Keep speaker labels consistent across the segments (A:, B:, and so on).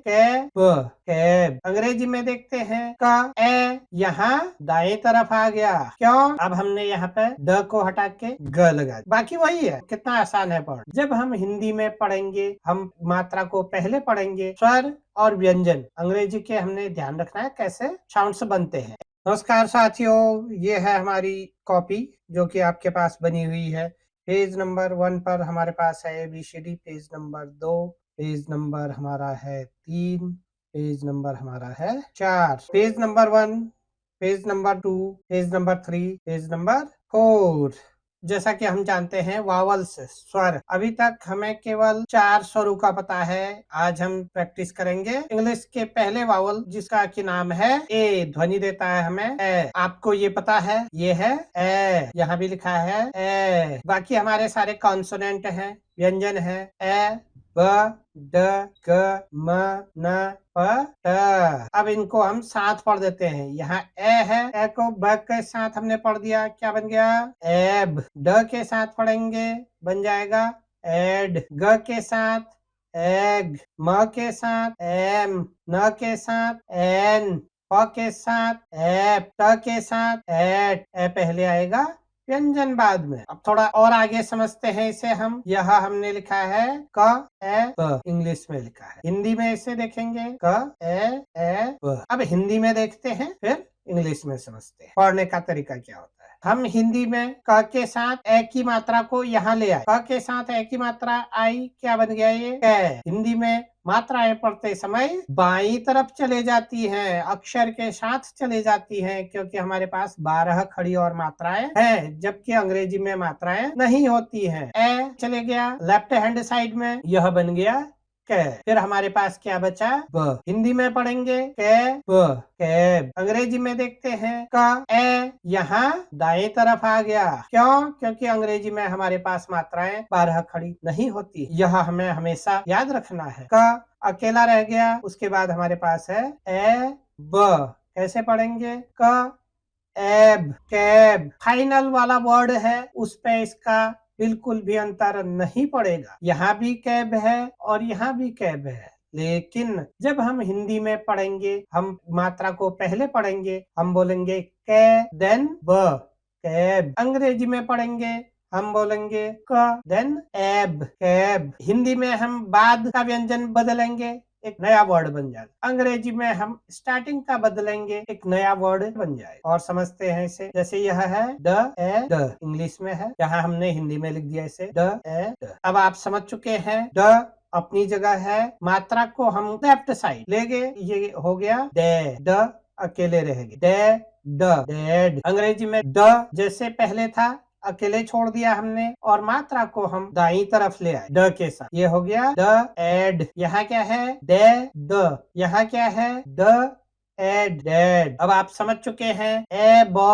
A: Cab, cab. अंग्रेजी में देखते हैं का ए यहाँ दाएं तरफ आ गया। क्यों? अब हमने यहाँ पे द को हटा के ग लगा दिया। बाकी वही है, कितना आसान है पढ़। जब हम हिंदी में पढ़ेंगे हम मात्रा को पहले पढ़ेंगे, स्वर और व्यंजन अंग्रेजी के हमने ध्यान रखना है कैसे साउंड्स बनते हैं। नमस्कार साथियों, ये है हमारी कॉपी जो कि आपके पास बनी हुई है। पेज नंबर 1 पर हमारे पास है ABCD, page number 2, page number हमारा है 3, पेज नंबर हमारा है 4, page number 1, page number 2, page number 3, page number 4। जैसा कि हम जानते हैं वावल्स स्वर, अभी तक हमें केवल 4 स्वरों का पता है। आज हम प्रैक्टिस करेंगे इंग्लिश के पहले वावल जिसका कि नाम है ए, ध्वनि देता है हमें ए। आपको ये पता है, ये है ए, यहाँ भी लिखा है ए। बाकी हमारे सारे कॉन्सोनेंट हैं, व्यंजन है ए, ब, ड, ग, म, न, प, ट। अब इनको हम साथ पढ़ देते हैं। यहाँ ए है, ए को ब के साथ हमने पढ़ दिया, क्या बन गया एब। ड के साथ पढ़ेंगे बन जाएगा एड। ग के साथ एग, म के साथ एम, न के साथ एन, प के साथ एप, ट के साथ एट। ए पहले आएगा, व्यंजन बाद में। अब थोड़ा और आगे समझते हैं इसे हम। यह हमने लिखा है क ए ब, इंग्लिश में लिखा है। हिंदी में इसे देखेंगे क ए ब। अब हिंदी में देखते हैं, फिर इंग्लिश में समझते हैं पढ़ने का तरीका क्या होता है। हम हिंदी में क के साथ ए की मात्रा को यहाँ ले आए। क के साथ ए की मात्रा आई, क्या बन गया ये कै। हिंदी में मात्राएं पढ़ते समय बाई तरफ चले जाती हैं, अक्षर के साथ चले जाती हैं, क्योंकि हमारे पास 12 खड़ी और मात्राएं हैं, जबकि अंग्रेजी में मात्राएं नहीं होती हैं। ए चले गया लेफ्ट हैंड साइड में, यह बन गया कै। फिर हमारे पास क्या बचा ब। हिंदी में पढ़ेंगे कै ब, कैब। अंग्रेजी में देखते हैं का ए यहाँ दाएं तरफ आ गया। क्यों? क्योंकि अंग्रेजी में हमारे पास मात्राएं 12 खड़ी नहीं होती। यह हमें हमेशा याद रखना है। का अकेला रह गया, उसके बाद हमारे पास है ए ब। कैसे पढ़ेंगे का एब, कैब। फाइनल वाला वर्ड है, उस पे इसका बिल्कुल भी अंतर नहीं पड़ेगा। यहाँ भी कैब है और यहाँ भी कैब है, लेकिन जब हम हिंदी में पढ़ेंगे हम मात्रा को पहले पढ़ेंगे, हम बोलेंगे कै देन ब, कैब। अंग्रेजी में पढ़ेंगे हम बोलेंगे क देन एब, कैब। हिंदी में हम बाद का व्यंजन बदलेंगे, एक नया वर्ड बन जाएगा। अंग्रेजी में हम स्टार्टिंग का बदलेंगे, एक नया वर्ड बन जाएगा। और समझते हैं इसे, जैसे यह है द ए ड, इंग्लिश में है, यहाँ हमने हिंदी में लिख दिया इसे द ए ड। अब आप समझ चुके हैं द अपनी जगह है, मात्रा को हम लेफ्ट साइड ले गए, ये हो गया डे। द अकेले रहेगी डे ड, डेड। अंग्रेजी में द जैसे पहले था अकेले छोड़ दिया हमने, और मात्रा को हम दाई तरफ ले आए ड के साथ, ये हो गया द एड। यहाँ क्या है डे द, यहाँ क्या है द एड, डेड। अब आप समझ चुके हैं ए ब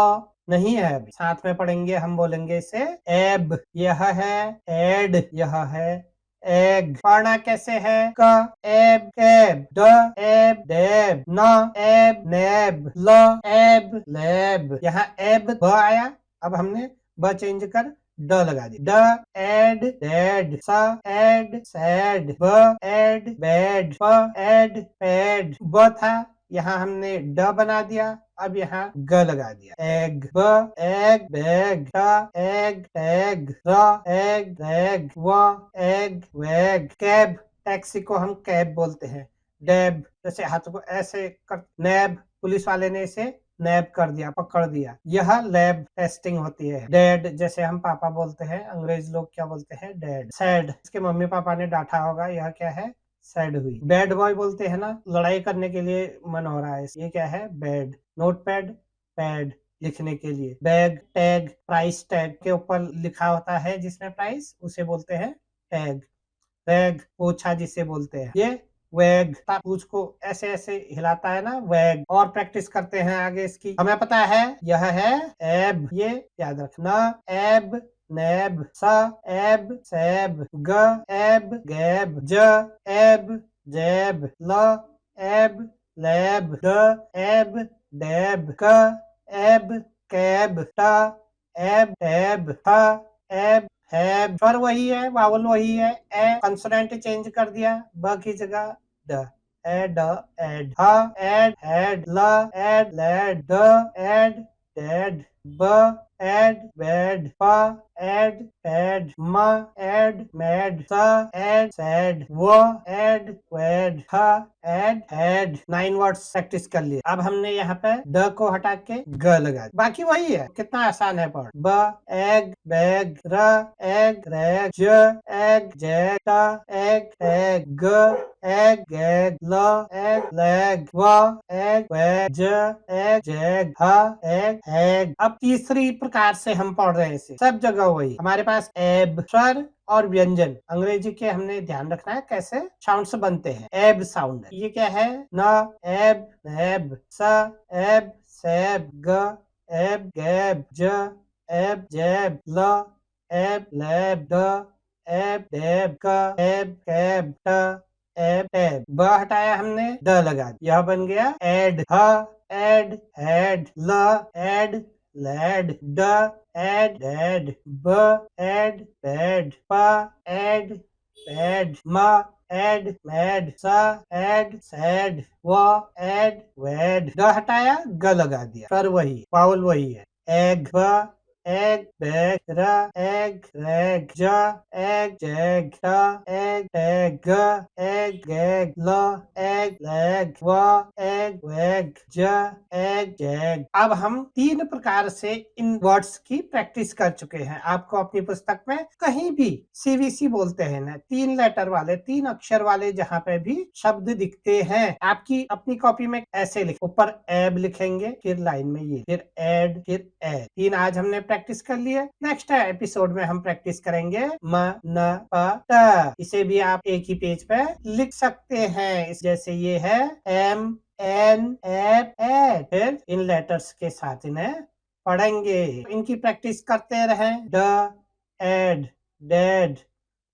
A: नहीं है, अभी साथ में पढ़ेंगे, हम बोलेंगे इसे एब। यह है एड, यह है एग। पढ़ना कैसे है क एब कैब, ड एब डेब, न एब नेब, ल एब लेब। यहाँ एब ब आया, अब हमने ब चेंज कर ड लगा दी। ड एड डेड, स एड सैड, ब एड बैड, प एड पैड। ब था, यहाँ हमने ड बना दिया, अब यहाँ ग लगा दिया। एग, ब एग बैग, ट एग टैग, र एग रैग, व एग वैग। कैब, टैक्सी को हम कैब बोलते हैं। डैब, जैसे हाथों को ऐसे कर, नैब, पुलिस वाले ने इसे नैब कर दिया, पकड़ दिया, यह लैब टेस्टिंग होती है। डैड, जैसे हम पापा बोलते हैं, अंग्रेज लोग क्या बोलते हैं डैड। सैड, इसके मम्मी पापा ने डांटा होगा, यह क्या है सैड हुई। बैड बॉय बोलते हैं ना, लड़ाई करने के लिए मन हो रहा है, ये क्या है बैड। नोट पैड, पैड लिखने के लिए। बैग, टैग, प्राइस टैग के ऊपर लिखा होता है जिसमें प्राइस, उसे बोलते हैं टैग। वैग, पोछा जिसे बोलते हैं, ये वैग। पूछ को ऐसे ऐसे हिलाता है ना, वैग। और प्रैक्टिस करते हैं आगे इसकी। हमें पता है यह है एब, ये याद रखना। एब नैब, स एब सैब, ग एब गैब, ज एब जैब, ल एब लैब, ड एब डैब, क एब कैब, ट एब टैब, थ एब है। स्वर वही है, वावल वही है, ए कंसोनेंट चेंज कर दिया, ब की जगह ड, एड, एड, ह, एड, हेड, ल, एड, लेड, द, एड, डेड, ब, एड, बेड, प, एड, पैड, म, एड, मैड, स, एड, सैड, व, एड, वेड, ह, एड, हेड। 9 वर्ड्स प्रैक्टिस कर लिए। अब हमने यहाँ पे द को हटा के ग लगा दिया। बाकी वही है, कितना आसान है पढ़। ब, एग, बैग, र, एग, रैग, ज, एग, जैग, ट, एग, टैग, ग, एग, गैग, ल, एग, लैग, व, एग, वैग, ज, एग, जैग, ह, एग, हैग। अब तीसरी प्रकार से हम पढ़ रहे हैं इसे, सब जगह वही। हमारे पास एब, स्वर और व्यंजन, अंग्रेजी के हमने ध्यान रखना है कैसे साउंड्स बनते हैं। एब साउंड, ये क्या है? न, एब, नैब, स, एब, सैब, ग, एब, गैब, ज, एब, जैब, ल, एब, लैब, द, एब, डेब, क, एब, कैब, ट, एब, टैब। ब हटाया हमने, ड लगा दिया। यह बन गया एड, ह, एड, हेड, ल, एड, लैड, ड, एड, डैड, ब, एड, बैड, प, एड, पैड, म, एड, मैड, स, एड, सैड, व, एड, वैड। ग हटाया, ग लगा दिया। पर वही, पावल वही है। एग, ब, एग, बैग, र, एग, रैग, ज, एग, जैग, ट, एग, टैग, ग, एग, गैग, ल, एग, लैग, व, एग, वैग, ज, एग, जैग। अब हम 3 प्रकार से इन वर्ड्स की प्रैक्टिस कर चुके हैं। आपको अपनी पुस्तक में कहीं भी सीवीसी बोलते हैं ना, 3 लेटर वाले, 3 अक्षर वाले जहाँ पे भी शब्द दिखते हैं, आपकी अपनी कॉपी में ऐसे लिख, ऊपर एब लिखेंगे, फिर लाइन में ये, फिर एड, फिर एड। 3 आज हमने प्रैक्टिस कर लिए। नेक्स्ट एपिसोड में हम प्रैक्टिस करेंगे म, न, प, ट। इसे भी आप एक ही पेज पे लिख सकते हैं, जैसे ये है एम, एन, एप, एड। फिर इन लेटर्स के साथ इन्हें पढ़ेंगे। इनकी प्रैक्टिस करते रहें। ड, एड, डेड,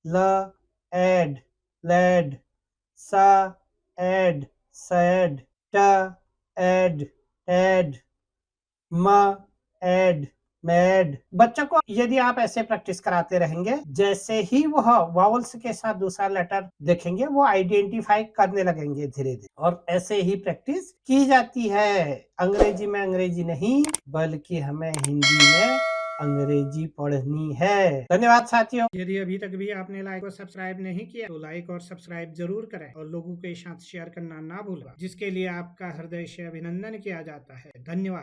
A: ल, एड, लेड, स, एड, सैड, ट, एड, एड, म, एड, मैड। बच्चों को यदि आप ऐसे प्रैक्टिस कराते रहेंगे, जैसे ही वह वावल्स के साथ दूसरा लेटर देखेंगे, वो आइडेंटिफाई करने लगेंगे धीरे धीरे। और ऐसे ही प्रैक्टिस की जाती है। अंग्रेजी में अंग्रेजी नहीं, बल्कि हमें हिंदी में अंग्रेजी पढ़नी है। धन्यवाद साथियों। यदि अभी तक भी आपने लाइक और सब्सक्राइब नहीं किया तो लाइक और सब्सक्राइब जरूर करें और लोगों के साथ शेयर करना ना भूलें, जिसके लिए आपका हृदय से अभिनंदन किया जाता है। धन्यवाद।